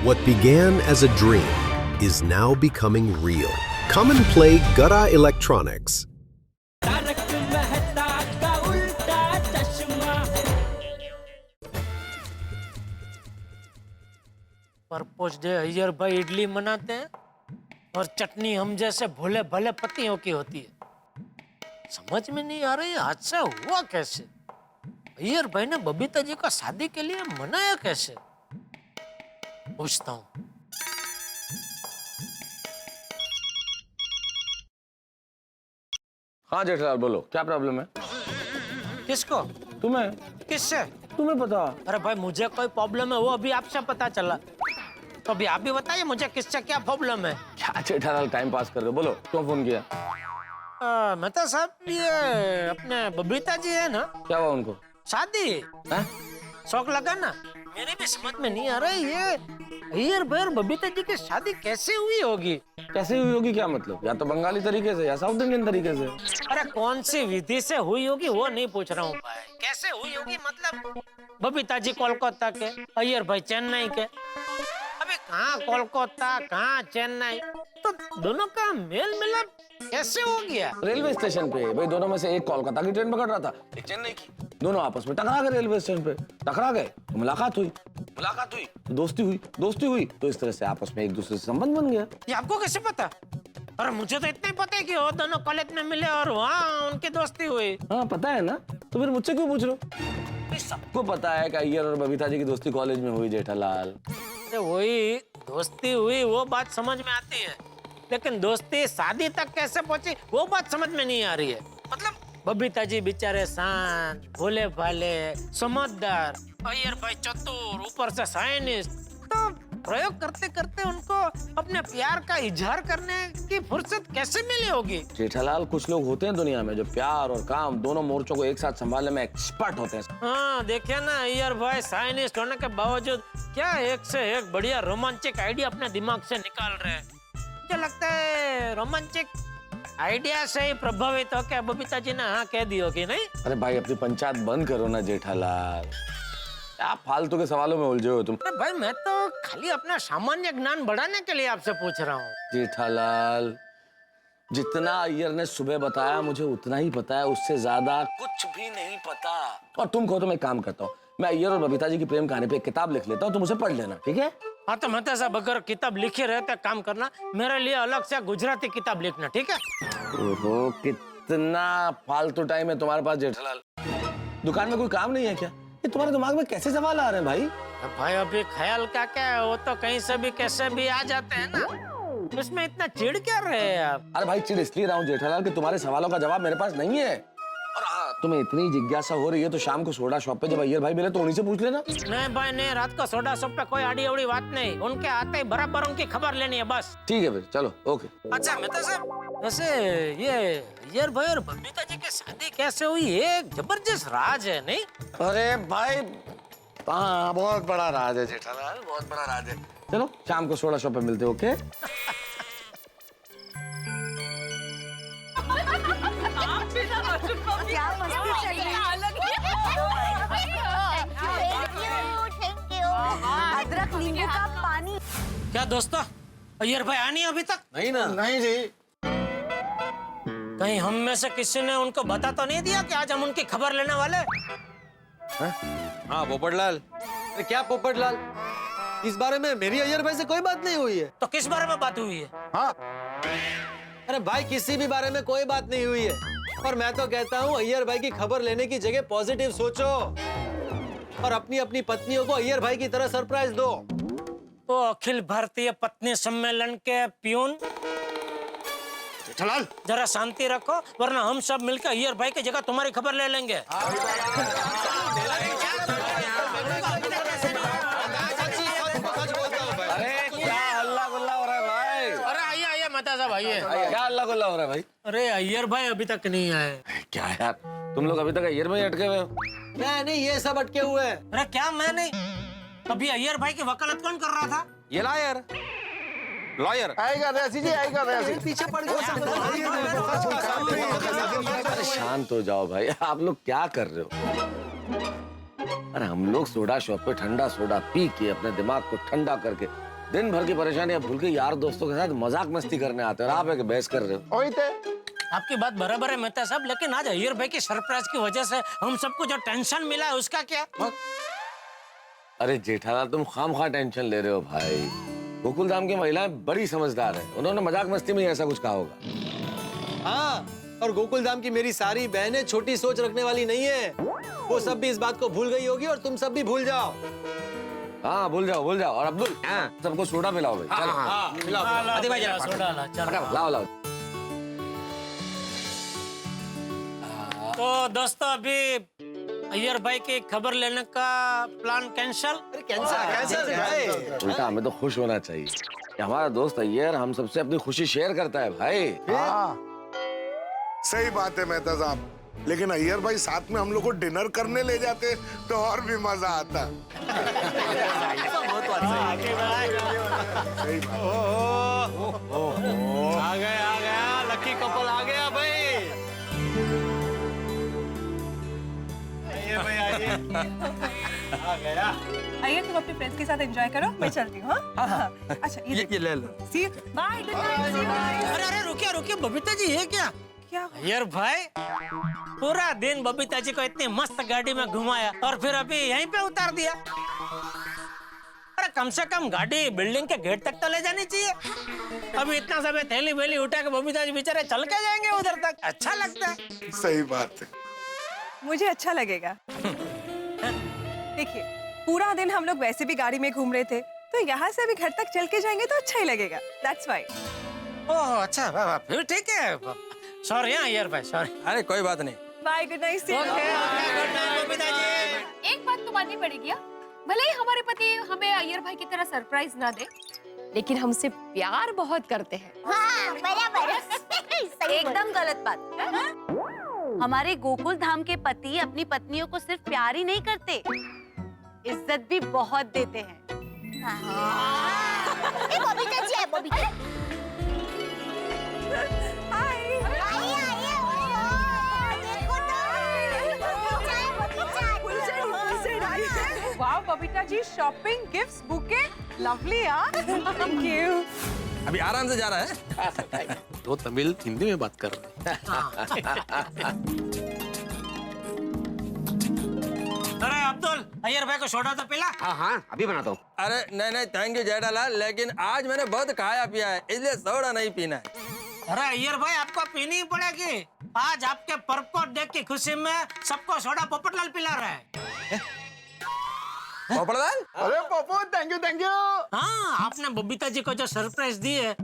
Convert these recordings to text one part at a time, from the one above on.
What began as a dream is now becoming real. Come and play Gada Electronics. Purpose day Iyer भाई इडली मनाते हैं और चटनी हम जैसे भोले भले पतियों की होती है। समझ में नहीं आ रही हादसा हुआ कैसे। अय्यर भाई ने बबीता जी का शादी के लिए मनाया कैसे, पूछता हूँ। हाँ जेठालाल बोलो, क्या प्रॉब्लम है? किसको? तुम्हें? किससे? तुम्हें पता? अरे भाई मुझे कोई प्रॉब्लम है वो अभी आपसे पता चला, तो अभी आप भी बताइए मुझे किससे क्या प्रॉब्लम है। क्या जेठालाल टाइम पास कर रहे हो? बोलो क्यों फोन किया? मेहता साहब ये अपने बबीता जी है ना, क्या हुआ उनको? शादी हैं? शौक लगा ना। मेरे भी समझ में नहीं आ रहा है ये अय्यर भाई और बबीता जी की शादी कैसे हुई होगी। कैसे हुई होगी क्या मतलब? या तो बंगाली तरीके से या साउथ इंडियन तरीके से। अरे कौन सी विधि से हुई होगी वो नहीं पूछ रहा हूँ भाई, कैसे हुई होगी मतलब। बबीता जी कोलकाता के, अय्यर भाई चेन्नई के। अबे कहाँ कोलकाता कहाँ चेन्नई, तो दोनों का मेल मिलाप कैसे हो गया? रेलवे स्टेशन पे भाई, दोनों में से एक कोलकाता की ट्रेन पकड़ रहा था, एक चेन्नई की। दोनों आपस में टकरा गए रेलवे स्टेशन पे। टकरा गए तो मुलाकात हुई तो दोस्ती हुई तो इस तरह से आपस में एक दूसरे से संबंध बन गया। ये आपको कैसे पता? अरे मुझे तो इतना ही पता है कि वो दोनों कॉलेज में मिले और वहाँ उनकी दोस्ती हुई। हाँ पता है ना, तो फिर मुझसे क्यों पूछ रहे हो? सबको पता है कि अय्यर और बबीता जी की दोस्ती कॉलेज में हुई जेठालाल। अरे वही दोस्ती हुई वो बात समझ में आती है, लेकिन दोस्ती शादी तक कैसे पहुंची वो बात समझ में नहीं आ रही है। मतलब बबीता जी बेचारे शांत भोले भाले समझदार, अय्यर भाई चतुर ऊपर से साइंटिस्ट, तो प्रयोग करते करते उनको अपने प्यार का इजहार करने की फुर्सत कैसे मिली होगी? जेठालाल कुछ लोग होते हैं दुनिया में जो प्यार और काम दोनों मोर्चों को एक साथ संभालने में एक्सपर्ट होते हैं। हाँ देखिए ना, अय्यर भाई साइंटिस्ट होने के बावजूद क्या एक से एक बढ़िया रोमांचक आइडिया अपने दिमाग से निकाल रहे हैं। मुझे लगता है रोमांचक आइडिया से ही प्रभावित हो क्या बबीता जी ने हाँ कह दी होगी, नहीं? अरे भाई अपनी पंचायत बंद करो ना जेठालाल, आप फालतू के सवालों में उलझे हो तुम। अरे भाई मैं तो खाली अपना सामान्य ज्ञान बढ़ाने के लिए आपसे पूछ रहा हूँ। जेठालाल जितना अय्यर ने सुबह बताया मुझे उतना ही पता है, उससे ज्यादा कुछ भी नहीं पता। और तुम कहो तो मैं काम करता हूँ, मैं अय्यर और बबीता जी की प्रेम कहानी पे एक किताब लिख लेता हूँ, तुम उसे पढ़ लेना, ठीक है? हाँ तो मेहता साहब अगर किताब लिखे रहते काम करना, मेरे लिए अलग से गुजराती किताब लिखना, ठीक है? ओहो कितना फालतू टाइम है तुम्हारे पास जेठालाल। दुकान में कोई काम नहीं है क्या? ये तुम्हारे दिमाग में कैसे सवाल आ रहे हैं भाई? भाई अभी ख्याल क्या क्या है, वो तो कहीं से भी कैसे भी आ जाते हैं ना, इसमें इतना चिढ़ क्या रहे हैं आप? अरे भाई चिढ़ इसलिए रहा हूँ जेठालाल कि तुम्हारे सवालों का जवाब मेरे पास नहीं है। और हाँ तुम्हें इतनी जिज्ञासा हो रही है तो शाम को सोडा शॉप पे जब अय्यर भाई मिले तो उन्हीं से पूछ लेना। नहीं भाई नहीं, रात को सोडा शॉप पे कोई आड़ी अवड़ी बात नहीं, उनके आते ही बराबर उनकी खबर लेनी है बस। ठीक है फिर चलो ओके। अच्छा मेहता साहब वैसे ये अय्यर भाई और बबीता जी की शादी कैसे हुई, एक जबरदस्त राज है, नहीं? अरे भाई हाँ बहुत बड़ा राज है जेठालाल, बहुत बड़ा राज है। चलो शाम को सोडा शॉप पे मिलते हैं, ओके? क्या मस्ती चल रही है। अदरक नींबू का पानी। क्या दोस्तों अय्यर भाई आनी अभी तक? नहीं ना। नहीं जी। कहीं हम में से किसी ने उनको बता तो नहीं दिया कि आज हम उनकी खबर लेने वाले? हाँ पोपटलाल। अरे क्या पोपटलाल, इस बारे में मेरी अय्यर भाई से कोई बात नहीं हुई है। तो किस बारे में बात हुई है? हाँ अरे भाई किसी भी बारे में कोई बात नहीं हुई है, पर मैं तो कहता हूँ अय्यर भाई की खबर लेने की जगह पॉजिटिव सोचो और अपनी अपनी पत्नियों को अय्यर भाई की तरह सरप्राइज दो। तो अखिल भारतीय पत्नी सम्मेलन के प्यून जेठालाल जरा शांति रखो वरना हम सब मिलकर अय्यर भाई की जगह तुम्हारी खबर ले लेंगे। मेहता साहब आइए। क्या अल्लाह गुल्ला हो रहा है भाई? अरे अय्यर भाई अभी तक नहीं आए। क्या यार तुम लोग अभी तक अय्यर में ही अटके हुए हो? मैं नहीं, ये सब अटके हुए हैं। अरे क्या मैं नहीं? अभी अय्यर भाई की वकालत कौन कर रहा था? ये लायर लॉयर आएगा जी आएगा पीछे पड़ गया। अरे शांत हो जाओ भाई, आप लोग क्या कर रहे हो? अरे हम लोग सोडा शॉप पे ठंडा सोडा पी के अपने दिमाग को ठंडा करके दिन भर की परेशानी भूल के यार दोस्तों के साथ मजाक मस्ती करने आते हो और आप एक बहस कर रहे हो। आपकी बात बराबर है मेहता साहब, लेकिन आज अय्यर भाई की सरप्राइज की वजह से हम सबको जो टेंशन मिला है उसका क्या? अरे जेठालाल, तुम खामखा टेंशन ले रहे हो भाई। गोकुल धाम की महिलाएं बड़ी समझदार है, उन्होंने मजाक मस्ती में ही ऐसा कुछ कहा होगा। हाँ, और गोकुल धाम की मेरी सारी बहनें छोटी सोच रखने वाली नहीं है। वो सब भी इस बात को भूल गई होगी और तुम सब भी भूल जाओ। हाँ भूल जाओ भूल जाओ। और अब्दुल सबको सोडा पिलाओ भाई। चलो हाँ, मिलाओ। आदि भाई जरा सोडा ला, चलो। लाओ लाओ। तो दोस्तों अभी अय्यर भाई की खबर लेने का प्लान कैंसल। अरे कैंसिल भाई। उल्टा हमें तो खुश होना चाहिए कि हमारा दोस्त अय्यर हम सबसे अपनी खुशी शेयर करता है भाई। सही बात है मेहता साहब, लेकिन अय्यर भाई साथ में हम लोग को डिनर करने ले जाते तो और भी मजा आता। सही बात। आ गया लकी कपल आ गया भाई। आइए भाई आइए। आ गया। आइए तुम अपने फ्रेंड्स के साथ एंजॉय करो, मैं चलती हूँ। हाँ? अच्छा ये ले लो। सी बाय, गुड नाइट, सी बाय। अरे अरे रुकिए रुकिए बबीता जी, ये क्या? क्या? अय्यर भाई पूरा दिन बबीता जी को इतनी मस्त गाड़ी में घुमाया और फिर अभी यहीं पे उतार दिया। अरे कम से कम गाड़ी बिल्डिंग के गेट तक तो ले जानी चाहिए। अभी इतना सब थैली वैली उठा के बबीता जी बेचारे चल के जाएंगे उधर तक, अच्छा लगता है। सही बात है। मुझे अच्छा लगेगा। देखिए पूरा दिन हम लोग वैसे भी गाड़ी में घूम रहे थे, तो यहाँ से अभी घर तक चल के जाएंगे तो अच्छा ही लगेगा। That's why। ओह अच्छा, वाह, फिर ठीक है। सॉरी अय्यर भाई, सॉरी। अरे कोई बात नहीं। बाय, गुड नाइट, सी okay good night Babita ji. एक बात तो माननी पड़ेगी, भले ही हमारे पति हमें अय्यर भाई की तरह सरप्राइज ना दे, लेकिन हमसे प्यार बहुत करते हैं। हाँ, बराबर। एकदम गलत बात। हमारे गोकुल धाम के पति अपनी पत्नियों को सिर्फ प्यार ही नहीं करते, इज्जत भी बहुत देते हैं। हाँ। बबीता जी है, Babita. Wow Babita ji, shopping, gifts, bouquet, lovely यार। Thank you. अभी आराम से जा रहा है। तो तमिल हिंदी में बात कर रहे अरे अब्दुल, अय्यर भाई को सोडा तो पिला। हाँ अभी बनाता हूँ। अरे नहीं थैंक यू जेठालाल, लेकिन आज मैंने बहुत खाया पिया है, इसलिए सोडा नहीं पीना है। अरे अय्यर भाई आपको पीनी ही पड़ेगी। आज आपके पर्व को देख की खुशी में सबको सोडा पोपटलाल पिला रहा है। पोपटलाल? अरे पप्पू, थैंक यू। हाँ, आपने बबीता जी को जो सरप्राइज दी है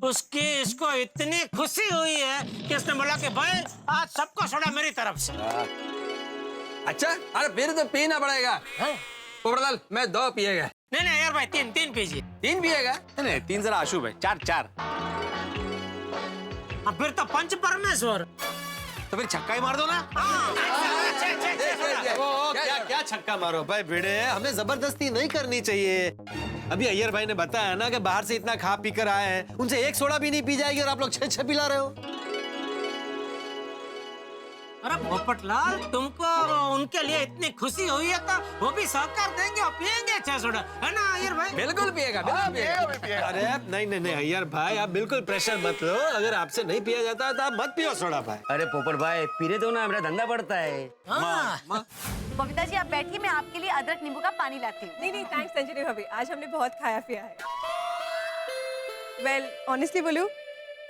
उसकी इसको इतनी खुशी हुई है कि इसने बोला कि भाई आज सबको सोडा मेरी तरफ से। अच्छा, अरे फिर तो पीना पड़ेगा। पोपटलाल मैं 2 पिएगा। नहीं अय्यर भाई तीन पीजिए। 3 पिएगा? नहीं 3 जरा आशु भाई, 4। अब फिर तो पंच परमेश्वर। तो फिर छक्का ही मार दो ना। क्या छक्का मारो भाई भिड़े, हमें जबरदस्ती नहीं करनी चाहिए। अभी अय्यर भाई ने बताया ना कि बाहर से इतना खा पी कर आए हैं, उनसे एक सोडा भी नहीं पी जाएगी और आप लोग 6 पिला रहे हो। अरे पोपटलाल, तुमको उनके लिए इतनी खुशी हुई है तो वो भी सहकार देंगे और पियेंगे 6 सोडा, है ना अय्यर भाई? बिल्कुल पिएगा, बिल्कुल पिएगा। अरे नहीं अय्यर भाई, आप बिल्कुल प्रेशर मत लो। अगर आपसे नहीं पिया जाता है तो आप मत पियो सोडा भाई। अरे पोपट भाई पीने दो ना, हमारा धंधा बढ़ता है। हाँ। बबीता जी आप बैठिए, मैं आपके लिए अदरक नींबू का पानी लाती हूँ। नहीं थैंक्स संजनी भाभी, आज हमने बहुत खाया पिया है। वेल ऑनेस्टली बोलूं,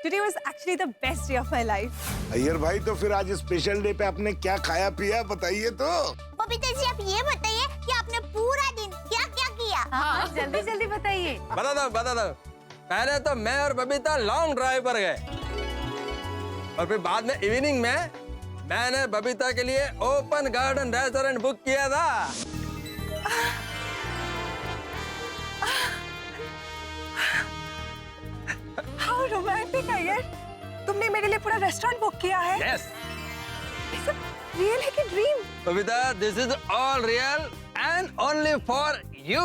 today was actually the best day of my life. Iyer भाई, तो फिर आज स्पेशल डे पे आपने क्या खाया पिया बताइए तो। बबीता जी आप ये बताइए कि आपने पूरा दिन क्या क्या किया। हाँ जल्दी बताइए। बता दो। पहले तो मैं और बबीता लॉन्ग ड्राइव पर गए और फिर बाद में इवनिंग में मैंने बबीता के लिए ओपन गार्डन रेस्टोरेंट बुक किया था। हाउ रोमांटिक है यार, तुमने मेरे लिए पूरा रेस्टोरेंट बुक किया है। यस रियल है कि dream? Babita, this is all real and only for you.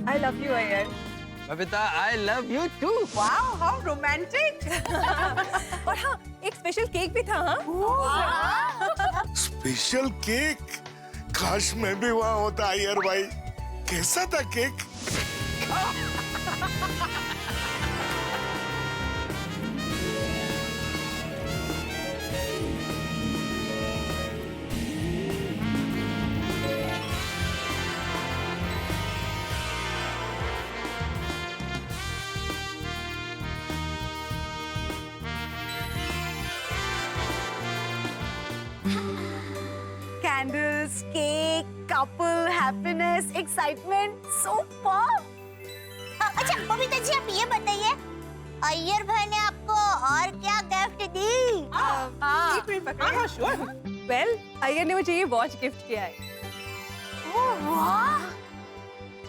I love you यार। Babita, I love you too. Wow how romantic. और हाँ, एक स्पेशल केक भी था। हाँ स्पेशल केक? काश मैं भी वहाँ होता अय्यर भाई। कैसा था cake? Candles, cake, couple, happiness, excitement, so fun. अच्छा बबीता जी, आप ये बताइए, अय्यर भाई ने आपको और क्या गिफ्ट दी? एक मिनट पकड़ो। श्योर। वेल, अय्यर ने मुझे ये वॉच गिफ्ट किया है। वाह,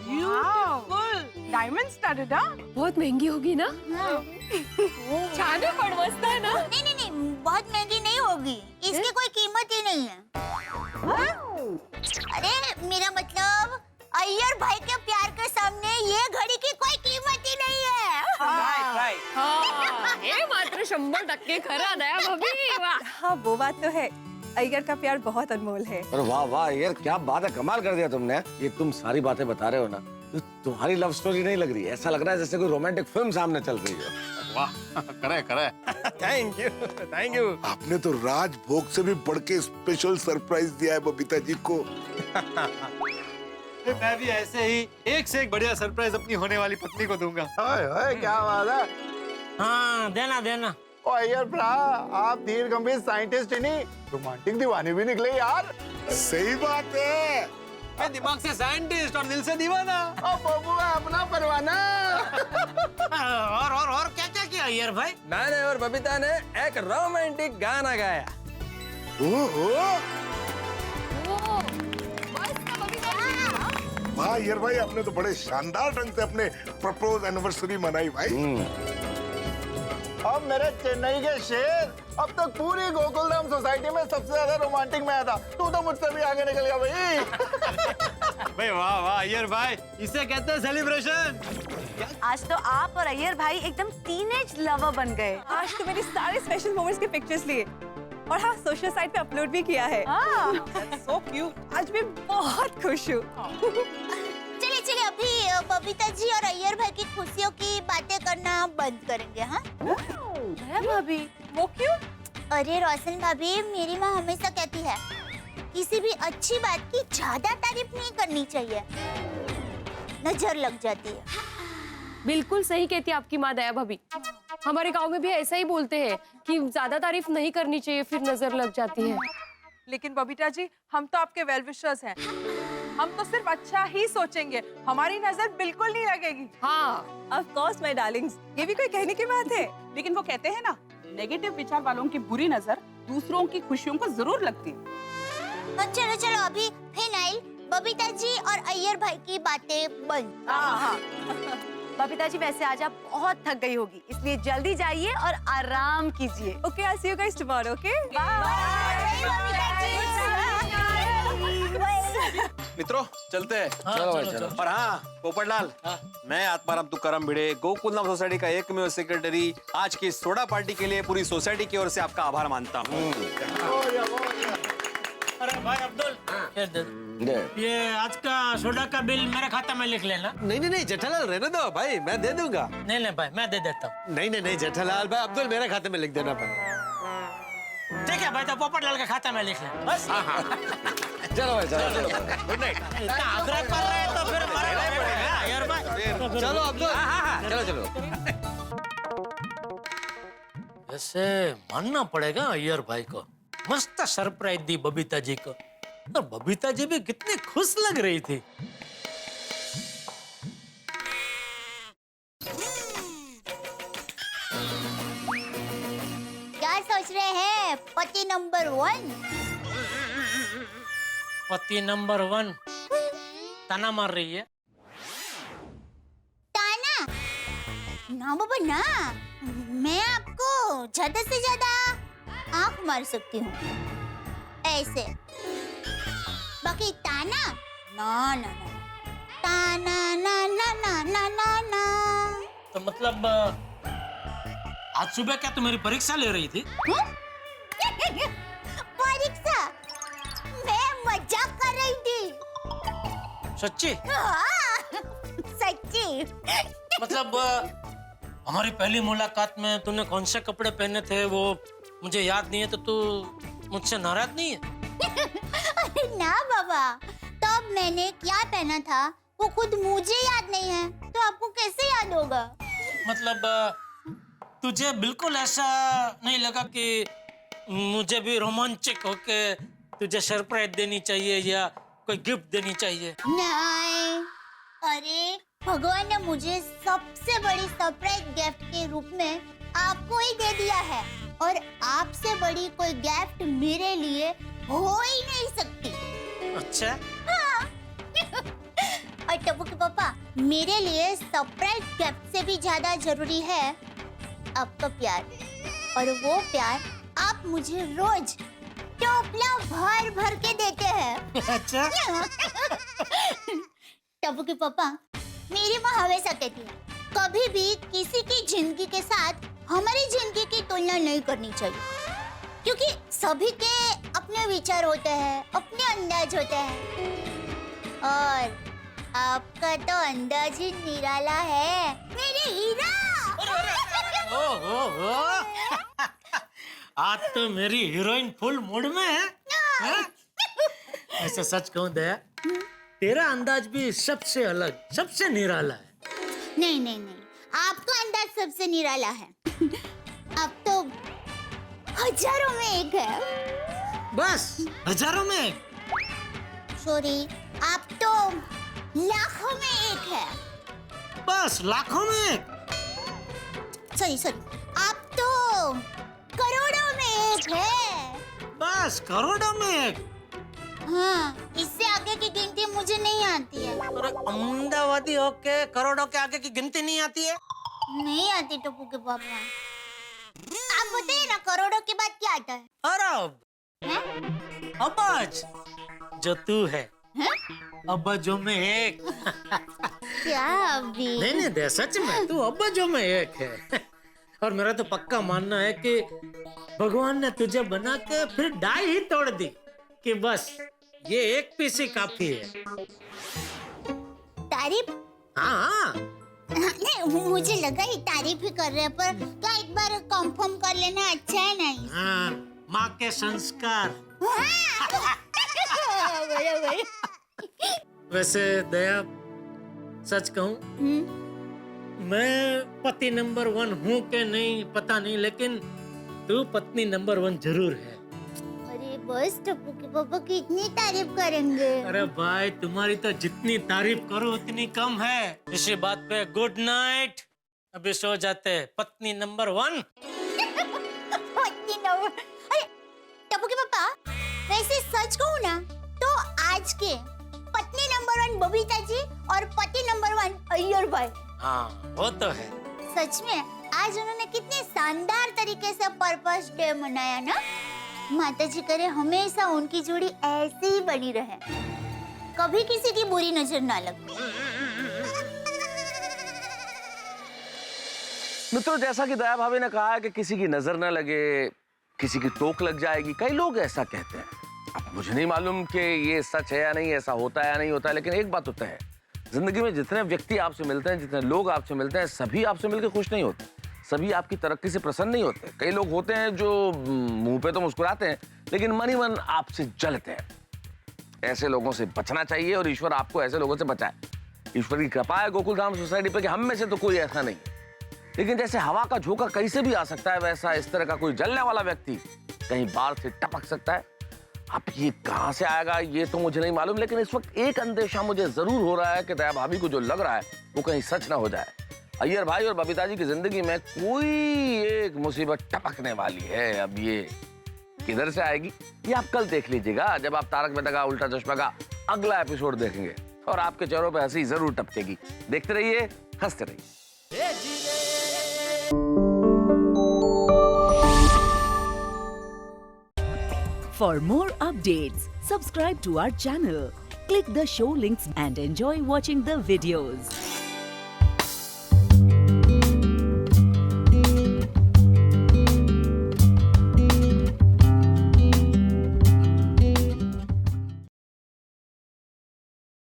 ब्यूटीफुल, डायमंड स्टडेड। बहुत महंगी होगी ना? छान है, पर मस्त है ना? नहीं नहीं नहीं, बहुत महंगी नहीं होगी, इसकी कोई कीमत ही नहीं है। अरे मेरा मतलब, अय्यर भाई के प्यार के सामने ये घड़ी की कोई कीमत ही नहीं है। हाँ, हे मात्र 100% खरा नया भाभी, वाह। हाँ, वो बात तो है। अय्यर का प्यार बहुत अनमोल है। अरे वाह वाह यार, क्या बात है, कमाल कर दिया तुमने। ये तुम सारी बातें बता रहे हो ना, तो तुम्हारी लव स्टोरी नहीं लग रही है, ऐसा लग रहा है जैसे कोई रोमांटिक फिल्म सामने चल रही है। वाह, करे करे। Thank you, thank you. आपने तो राजभोग से भी बढ़ के स्पेशल सरप्राइज दिया है बबीता जी को। मैं भी ऐसे ही एक से एक बढ़िया सरप्राइज अपनी होने वाली पत्नी को दूंगा। ओए क्या बात है। हाँ, देना देना। ओ अय्यर भ्रा, आप धीर गंभीर साइंटिस्ट ही नहीं, रोमांटिक दीवाने भी निकले यार। सही बात है। मैं दिमाग से साइंटिस्ट और दिल से दीवाना। ओ बबू है अपना परवाना। और क्या क्या किया अय्यर भाई? मैंने और बबीता ने एक रोमांटिक गाना गाया। ओहो, वाह अय्यर भाई, आपने तो बड़े शानदार ढंग से अपने प्रपोज एनिवर्सरी मनाई भाई। अब मेरे चेन्नई के शेर, अब तक पूरी गोकुलधाम सोसाइटी में सबसे ज्यादा रोमांटिक मैं था, तू तो मुझसे भी आगे निकल गया भाई। भाई वाह वाह अय्यर भाई, इसे कहते हैं सेलिब्रेशन। आज तो आप और अय्यर भाई एकदम टीनेज लवर बन गए। आज तो मेरे सारे स्पेशल मोमेंट्स के पिक्चर्स लिए और हाँ, सोशल साइट पे अपलोड भी किया है। So cute. आज मैं बहुत खुश हूँ। चलिए चलिए, अभी बबीता जी और अय्यर भाई की खुशियों की बातें करना बंद करेंगे। हाँ भाभी, वो क्यों? अरे रोशन भाभी, मेरी माँ हमेशा कहती है, किसी भी अच्छी बात की ज्यादा तारीफ नहीं करनी चाहिए, नजर लग जाती है। बिल्कुल सही कहती है आपकी माँ दया भाभी। हमारे गांव में भी ऐसा ही बोलते हैं कि ज्यादा तारीफ नहीं करनी चाहिए, फिर नजर लग जाती है। लेकिन बबीता जी, हम तो आपके वेल विशर्स हैं। हम तो सिर्फ अच्छा ही सोचेंगे, हमारी नजर बिल्कुल नहीं लगेगी। हाँ, ऑफ कोर्स माय डार्लिंग्स, ये भी कोई कहने की बात है। लेकिन वो कहते हैं ना, नेगेटिव विचार वालों की बुरी नजर दूसरों की खुशियों को जरूर लगती है। तो चलो चलो, अभी फिनाइल, बबीता जी और अय्यर भाई की बातें बंद। हाँ। बबीता जी, वैसे आज आप बहुत थक गई होगी, इसलिए जल्दी जाइए और आराम कीजिए। Okay, I see you guys tomorrow. Okay, मित्रों चलते हैं। चलो भाई चलो। और हाँ पोपटलाल, मैं आत्माराम तुकाराम भिड़े, गोकुलधाम सोसाइटी का एकमेव सेक्रेटरी, आज की सोडा पार्टी के लिए पूरी सोसाइटी की ओर से आपका आभार मानता हूँ। अरे भाई अब्दुल, ये आज का सोडा का बिल मेरे खाते में लिख लेना। नहीं नहीं नहीं जेठालाल, रहने दो भाई, मैं दे दूंगा। नहीं नहीं भाई, मैं दे देता हूँ। नहीं नहीं नहीं जेठालाल भाई, अब्दुल मेरे खाते में लिख देना भाई। ठीक है भाई, तो पोपटलाल के खाते में लिख ले बस। चलो भाई चलो चलो। Good night. इतना आग्रह कर रहे हैं तो फिर मरना पड़ेगा यार भाई। चलो अब्दुल। चलो चलो। वैसे मानना पड़ेगा अय्यर भाई को, मस्त सरप्राइज दी बबीता जी को, और बबीता जी भी कितनी खुश लग रही थी। क्या सोच रहे हैं पति नंबर 1? पति नंबर 1 ताना मार रही है। ताना? ना बाबा ना, मैं आपको ज्यादा से ज्यादा आंख मार सकती हूँ ऐसे, बाकी ताना ना ना ना, ताना ना ना ना ना ना ना। तो मतलब आज सुबह क्या तू मेरी परीक्षा ले रही थी? परीक्षा? मैं मजाक कर रही थी। सच्ची? हाँ। सच्ची। मतलब हमारी पहली मुलाकात में तूने कौन से कपड़े पहने थे वो मुझे याद नहीं है, तो तू मुझसे नाराज नहीं है? अरे ना बाबा, तब मैंने क्या पहना था वो खुद मुझे याद नहीं है, तो आपको कैसे याद होगा? मतलब तुझे बिल्कुल ऐसा नहीं लगा कि मुझे भी रोमांचक होके तुझे सरप्राइज देनी चाहिए या कोई गिफ्ट देनी चाहिए? नहीं, अरे भगवान ने मुझे सबसे बड़ी सरप्राइज गिफ्ट के रूप में आपको ही दे दिया है, और आपसे बड़ी कोई गिफ्ट मेरे लिए हो ही नहीं सकती। अच्छा? हाँ। और टप्पू के पापा, मेरे लिए सरप्राइज गिफ्ट से भी ज्यादा जरूरी है आपका प्यार, और वो प्यार आप मुझे रोज टोपला भर भर के देते हैं। अच्छा? टप्पू के पापा, मेरी माँ हमेशा कहती है कभी भी किसी की जिंदगी के साथ हमारी जिंदगी की तुलना नहीं करनी चाहिए, क्योंकि सभी के अपने विचार होते हैं, अपने अंदाज होते हैं, और आपका तो अंदाज ही निराला है मेरे हीरा। आज तो मेरी हीरोइन फुल मूड में है। ऐसे सच कहूं दया, तेरा अंदाज भी सबसे अलग, सबसे निराला है। नहीं नहीं नहीं, आपका अंदाज सबसे निराला है। आप तो हजारों में एक है। बस हजारों में एक? सॉरी, आप तो लाखों में एक है। बस लाखों में एक? सॉरी, आप तो करोड़ों में एक है। बस करोड़ों में एक? हाँ, इससे आगे की गिनती मुझे नहीं आती है। अरे अहमदाबादी होके करोड़ों के आगे की गिनती नहीं आती है? नहीं आती टप्पू के पापा। आप बताइए ना, करोड़ों के बाद क्या आता है? अरब, अबज, जो तू है, अबजों में एक। क्या अभी? नहीं दे, सच में तू अबजों में एक है। और मेरा तो पक्का मानना है कि भगवान ने तुझे बना के फिर डाई ही तोड़ दी कि बस ये एक पीस ही काफी है। तारीफ? हाँ। नहीं, मुझे लगा ही तारीफ ही कर रहे हैं, पर क्या एक बार कंफर्म कर लेना अच्छा है नहीं? हाँ, माँ के संस्कार। वैसे दया, सच कहूँ, मैं पति नंबर 1 हूँ कि नहीं पता नहीं, लेकिन तू पत्नी नंबर 1 जरूर है। अरे बस टप्पू के पापा की इतनी तारीफ करेंगे? अरे भाई, तुम्हारी तो जितनी तारीफ करो उतनी कम है। इसी बात पे गुड नाइट, अभी सो जाते हैं। पत्नी नंबर 1। पत्नी नंबर, अरे टप्पू के पापा, वैसे सच कहूँ ना तो आज के पत्नी नंबर 1 बबीता जी और पति नंबर 1 अय्यर भाई। हाँ, वो तो है। सच में आज उन्होंने कितने शानदार तरीके से पर्पस डे मनाया ना। माता जी करे हमेशा उनकी जोड़ी ऐसे ही बनी रहे, कभी किसी की बुरी नजर ना लगे। मित्रों, जैसा कि दया भाभी ने कहा है कि किसी की नजर न लगे, किसी की टोक लग जाएगी, कई लोग ऐसा कहते हैं। अब मुझे नहीं मालूम कि ये सच है या नहीं, ऐसा होता है या नहीं होता है, लेकिन एक बात होता है, जिंदगी में जितने व्यक्ति आपसे मिलते हैं, जितने लोग आपसे मिलते हैं, सभी आपसे मिलकर खुश नहीं होते, सभी आपकी तरक्की से प्रसन्न नहीं होते। कई लोग होते हैं जो मुंह पे तो मुस्कुराते हैं, लेकिन मन ही मन आपसे जलते हैं। ऐसे लोगों से बचना चाहिए, और ईश्वर आपको ऐसे लोगों से बचाए। ईश्वर की कृपा है गोकुलधाम सोसाइटी पे कि हम में से तो कोई ऐसा नहीं, लेकिन जैसे हवा का झोंका कहीं से भी आ सकता है, वैसा इस तरह का कोई जलने वाला व्यक्ति कहीं बाहर से टपक सकता है। अब ये कहां से आएगा ये तो मुझे नहीं मालूम, लेकिन इस वक्त एक अंदेशा मुझे जरूर हो रहा है कि दया भाभी को जो लग रहा है वो कहीं सच ना हो जाए। अय्यर भाई और बबीता जी की जिंदगी में कोई एक मुसीबत टपकने वाली है। अब ये किधर से आएगी ये आप कल देख लीजिएगा, जब आप तारक मेहता का उल्टा चश्मा का अगला एपिसोड देखेंगे, और आपके चेहरों पर हंसी जरूर टपकेगी। देखते रहिए, हंसते रहिए। For more updates, subscribe to our channel, click the show links and enjoy watching the videos.